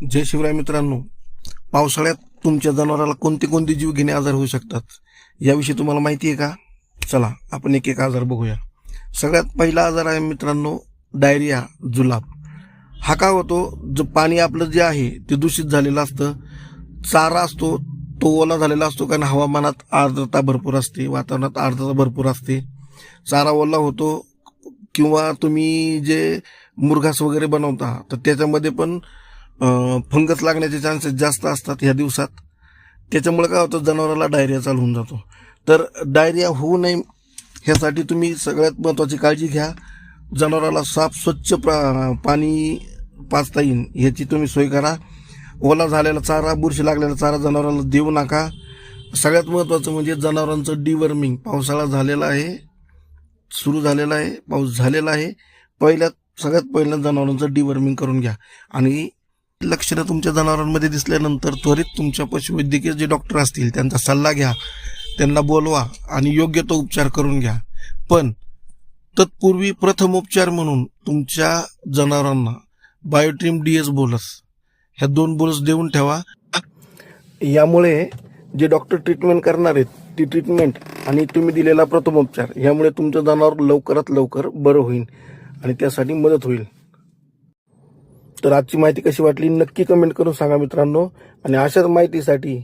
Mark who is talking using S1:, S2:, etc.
S1: जय शिवराय मित्रांनो, पावसाळ्यात तुमच्या जनावराला कोणते कोणते जीवघेणे आजार होऊ शकतात याविषयी तुम्हाला माहिती आहे का? चला आपण एक एक आजार बघूया. सगळ्यात पहिला आजार आहे मित्रांनो डायरिया, जुलाब. हा का होतो? जो पाणी आपलं जे आहे ते दूषित झालेलं असतं, चारा असतो तो ओला झालेला असतो, कारण हवामानात आर्द्रता भरपूर असते, वातावरणात आर्द्रता भरपूर असते, चारा ओला होतो. किंवा तुम्ही जे मुरघास वगैरे बनवता तर त्याच्यामध्ये पण फंगस लागण्याचे चान्सेस जास्त असतात ह्या दिवसात. त्याच्यामुळे काय होतं, जनावराला डायरिया चालू होऊन जातो. तर डायरिया होऊ नये ह्यासाठी तुम्ही सगळ्यात महत्त्वाची काळजी घ्या. जनावराला साफ स्वच्छ पाणी पाजता येईल ह्याची तुम्ही सोय करा. ओला झालेला चारा, बुरशी लागलेला चारा जनावराला देऊ नका. सगळ्यात महत्त्वाचं म्हणजे जनावरांचं डिवर्मिंग. पावसाळा झालेला आहे, सुरू झालेला आहे, पाऊस झालेला आहे. सगळ्यात पहिलं जनावरांचं डिवर्मिंग करून घ्या. आणि लक्षणं तुमच्या जनावरांमध्ये दिसल्यानंतर त्वरित तुमच्या पशुवैद्यकीय जे डॉक्टर असतील त्यांचा सल्ला घ्या, त्यांना बोलवा आणि योग्य तो उपचार करून घ्या. पण तत्पूर्वी प्रथम उपचार म्हणून तुमच्या जनावरांना बायोट्रिम DS बोलस ह्या 2 बोलस देऊन ठेवा. यामुळे जे डॉक्टर ट्रीटमेंट करणार आहेत ती ट्रीटमेंट आणि तुम्ही दिलेला प्रथमोपचार यामुळे तुमचं जनावर लवकरात लवकर बरं होईल आणि त्यासाठी मदत होईल. तर आजची माहिती कशी वाटली नक्की कमेंट करून सांगा मित्रांनो. आणि अशाच माहितीसाठी